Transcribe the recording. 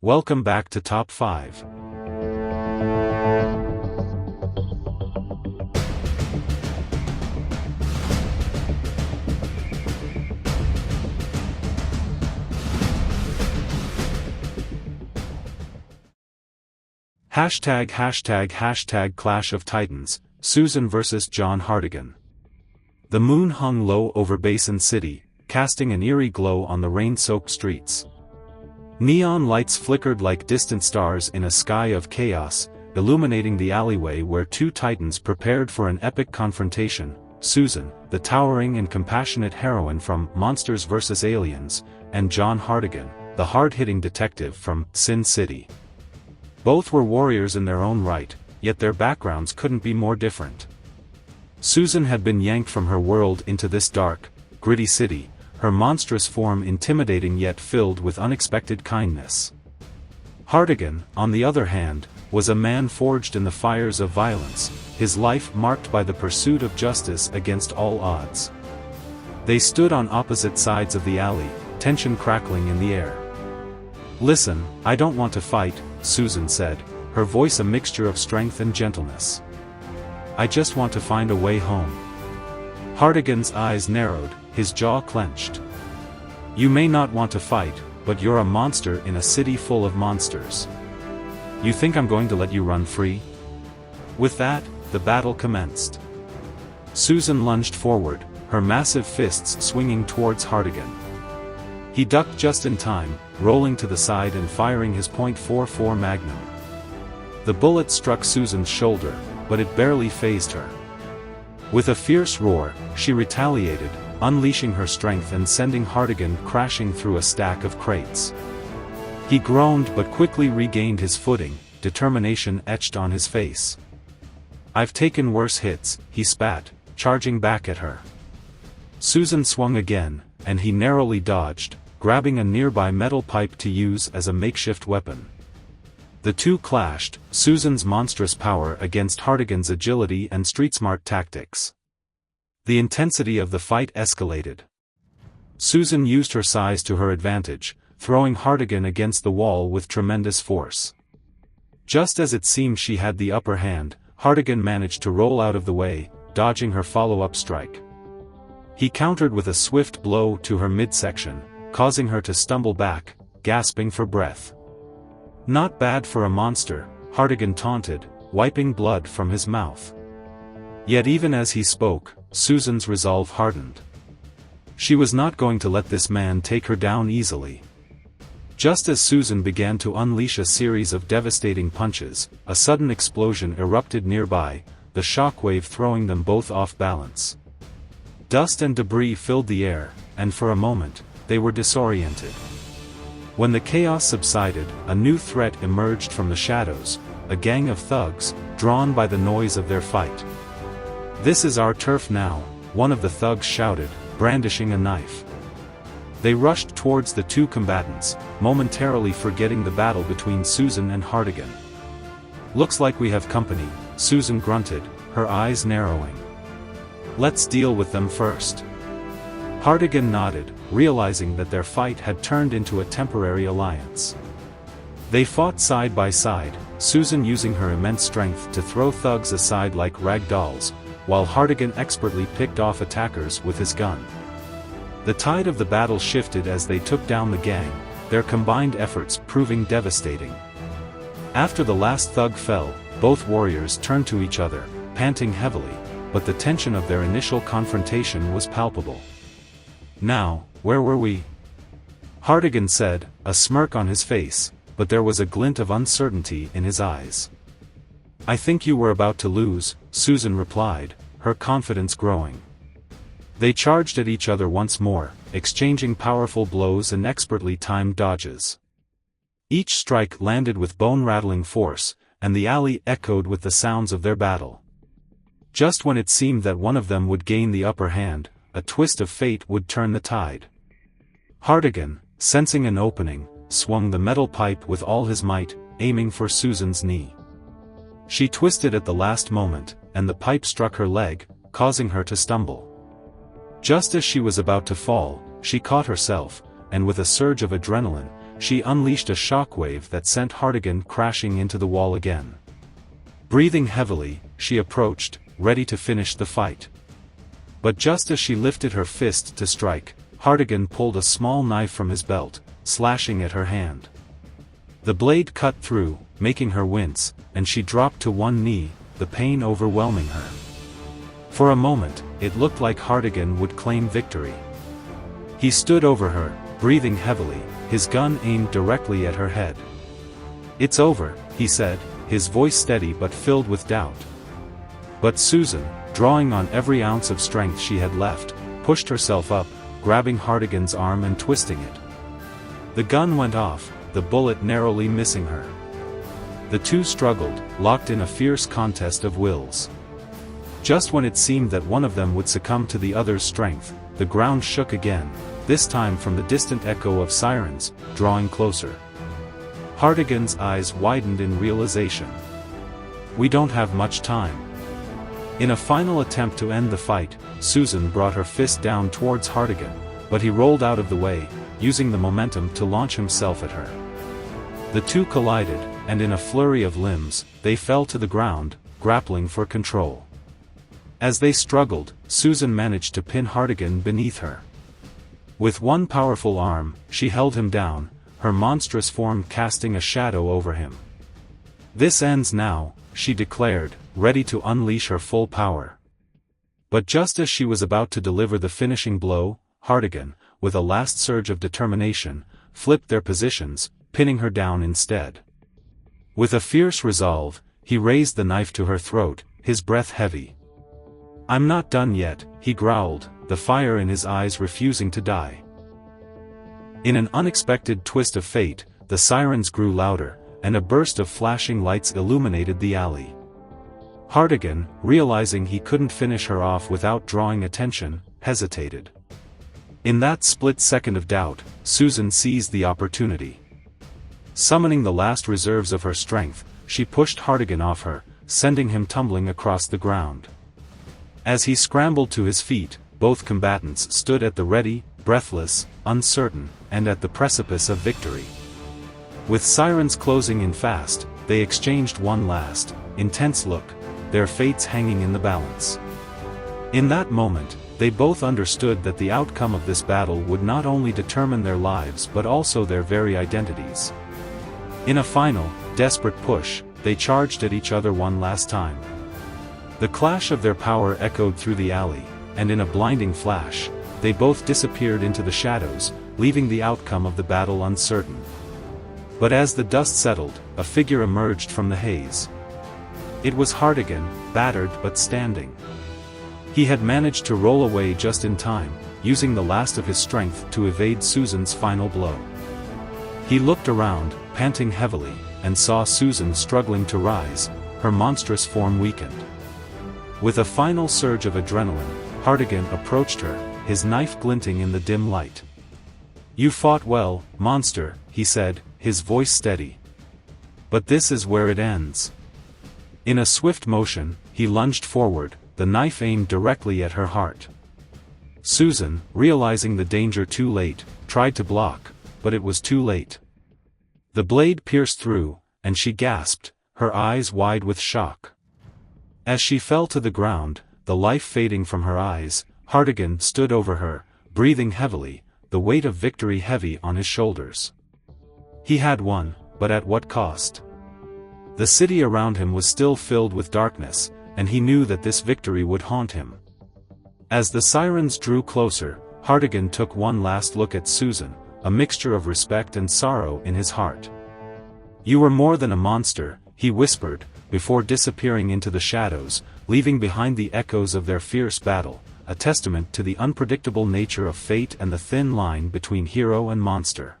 Welcome back to Top 5. ##### Clash of Titans, Susan vs. John Hartigan. The moon hung low over Basin City, casting an eerie glow on the rain-soaked streets. Neon lights flickered like distant stars in a sky of chaos, illuminating the alleyway where two titans prepared for an epic confrontation: Susan, the towering and compassionate heroine from Monsters vs. Aliens, and John Hartigan, the hard-hitting detective from Sin City. Both were warriors in their own right, yet their backgrounds couldn't be more different. Susan had been yanked from her world into this dark, gritty city, her monstrous form intimidating yet filled with unexpected kindness. Hartigan, on the other hand, was a man forged in the fires of violence, his life marked by the pursuit of justice against all odds. They stood on opposite sides of the alley, tension crackling in the air. "Listen, I don't want to fight," Susan said, her voice a mixture of strength and gentleness. "I just want to find a way home." Hartigan's eyes narrowed, his jaw clenched. "You may not want to fight, but you're a monster in a city full of monsters. You think I'm going to let you run free?" With that, the battle commenced. Susan lunged forward, her massive fists swinging towards Hartigan. He ducked just in time, rolling to the side and firing his .44 Magnum. The bullet struck Susan's shoulder, but it barely fazed her. With a fierce roar, she retaliated, unleashing her strength and sending Hartigan crashing through a stack of crates. He groaned but quickly regained his footing, determination etched on his face. "I've taken worse hits," he spat, charging back at her. Susan swung again, and he narrowly dodged, grabbing a nearby metal pipe to use as a makeshift weapon. The two clashed, Susan's monstrous power against Hartigan's agility and street-smart tactics. The intensity of the fight escalated. Susan used her size to her advantage, throwing Hartigan against the wall with tremendous force. Just as it seemed she had the upper hand, Hartigan managed to roll out of the way, dodging her follow-up strike. He countered with a swift blow to her midsection, causing her to stumble back, gasping for breath. "Not bad for a monster," Hartigan taunted, wiping blood from his mouth. Yet even as he spoke, Susan's resolve hardened. She was not going to let this man take her down easily. Just as Susan began to unleash a series of devastating punches, a sudden explosion erupted nearby, the shockwave throwing them both off balance. Dust and debris filled the air, and for a moment, they were disoriented. When the chaos subsided, a new threat emerged from the shadows, a gang of thugs, drawn by the noise of their fight. "This is our turf now," one of the thugs shouted, brandishing a knife. They rushed towards the two combatants, momentarily forgetting the battle between Susan and Hartigan. "Looks like we have company," Susan grunted, her eyes narrowing. "Let's deal with them first." Hartigan nodded, realizing that their fight had turned into a temporary alliance. They fought side by side, Susan using her immense strength to throw thugs aside like rag dolls, while Hartigan expertly picked off attackers with his gun. The tide of the battle shifted as they took down the gang, their combined efforts proving devastating. After the last thug fell, both warriors turned to each other, panting heavily, but the tension of their initial confrontation was palpable. "Now, where were we?" Hartigan said, a smirk on his face, but there was a glint of uncertainty in his eyes. "I think you were about to lose," Susan replied, her confidence growing. They charged at each other once more, exchanging powerful blows and expertly timed dodges. Each strike landed with bone-rattling force, and the alley echoed with the sounds of their battle. Just when it seemed that one of them would gain the upper hand, a twist of fate would turn the tide. Hartigan, sensing an opening, swung the metal pipe with all his might, aiming for Susan's knee. She twisted at the last moment, and the pipe struck her leg, causing her to stumble. Just as she was about to fall, she caught herself, and with a surge of adrenaline, she unleashed a shockwave that sent Hartigan crashing into the wall again. Breathing heavily, she approached, ready to finish the fight. But just as she lifted her fist to strike, Hartigan pulled a small knife from his belt, slashing at her hand. The blade cut through, making her wince, and she dropped to one knee, the pain overwhelming her. For a moment, it looked like Hartigan would claim victory. He stood over her, breathing heavily, his gun aimed directly at her head. "It's over," he said, his voice steady but filled with doubt. But Susan, drawing on every ounce of strength she had left, pushed herself up, grabbing Hartigan's arm and twisting it. The gun went off, the bullet narrowly missing her. The two struggled, locked in a fierce contest of wills. Just when it seemed that one of them would succumb to the other's strength, the ground shook again, this time from the distant echo of sirens, drawing closer. Hartigan's eyes widened in realization. "We don't have much time." In a final attempt to end the fight, Susan brought her fist down towards Hartigan, but he rolled out of the way, using the momentum to launch himself at her. The two collided, and in a flurry of limbs, they fell to the ground, grappling for control. As they struggled, Susan managed to pin Hartigan beneath her. With one powerful arm, she held him down, her monstrous form casting a shadow over him. "This ends now," she declared, ready to unleash her full power. But just as she was about to deliver the finishing blow, Hartigan, with a last surge of determination, flipped their positions, pinning her down instead. With a fierce resolve, he raised the knife to her throat, his breath heavy. "I'm not done yet," he growled, the fire in his eyes refusing to die. In an unexpected twist of fate, the sirens grew louder, and a burst of flashing lights illuminated the alley. Hartigan, realizing he couldn't finish her off without drawing attention, hesitated. In that split second of doubt, Susan seized the opportunity. Summoning the last reserves of her strength, she pushed Hartigan off her, sending him tumbling across the ground. As he scrambled to his feet, both combatants stood at the ready, breathless, uncertain, and at the precipice of victory. With sirens closing in fast, they exchanged one last, intense look, their fates hanging in the balance. In that moment, they both understood that the outcome of this battle would not only determine their lives but also their very identities. In a final, desperate push, they charged at each other one last time. The clash of their power echoed through the alley, and in a blinding flash, they both disappeared into the shadows, leaving the outcome of the battle uncertain. But as the dust settled, a figure emerged from the haze. It was Hartigan, battered but standing. He had managed to roll away just in time, using the last of his strength to evade Susan's final blow. He looked around, panting heavily, and saw Susan struggling to rise, her monstrous form weakened. With a final surge of adrenaline, Hartigan approached her, his knife glinting in the dim light. "You fought well, monster," he said, his voice steady. "But this is where it ends." In a swift motion, he lunged forward, the knife aimed directly at her heart. Susan, realizing the danger too late, tried to block, but it was too late. The blade pierced through, and she gasped, her eyes wide with shock. As she fell to the ground, the life fading from her eyes, Hartigan stood over her, breathing heavily, the weight of victory heavy on his shoulders. He had won, but at what cost? The city around him was still filled with darkness, and he knew that this victory would haunt him. As the sirens drew closer, Hartigan took one last look at Susan, a mixture of respect and sorrow in his heart. "You were more than a monster," he whispered, before disappearing into the shadows, leaving behind the echoes of their fierce battle, a testament to the unpredictable nature of fate and the thin line between hero and monster.